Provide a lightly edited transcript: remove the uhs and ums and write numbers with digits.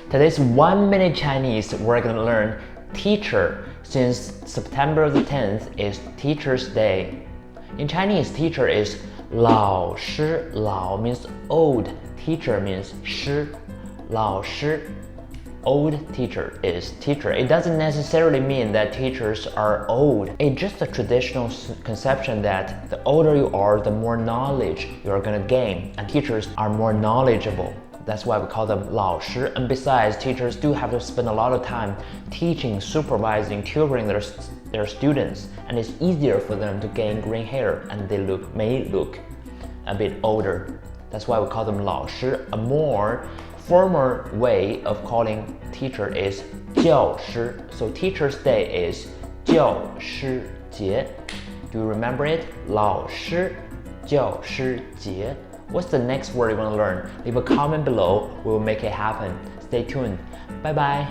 Today's 1 minute Chinese, we're gonna learn teacher. Since September the 10th is Teacher's Day. In Chinese, teacher is 老师. 老 means old, teacher means 师. 老师. Old teacher is teacher. It doesn't necessarily mean that teachers are old. It's just a traditional conception that the older you are, the more knowledge you're gonna gain. And teachers are more knowledgeable. That's why we call them 老师. And besides, teachers do have to spend a lot of time teaching, supervising, tutoring their students. And it's easier for them to gain green hair and they may look a bit older. That's why we call them 老师. A more formal way of calling teacher is 教师. So Teacher's Day is 教师节. Do you remember it? 老师教师节. What's the next word you want to learn? Leave a comment below. We will make it happen. Stay tuned. Bye bye.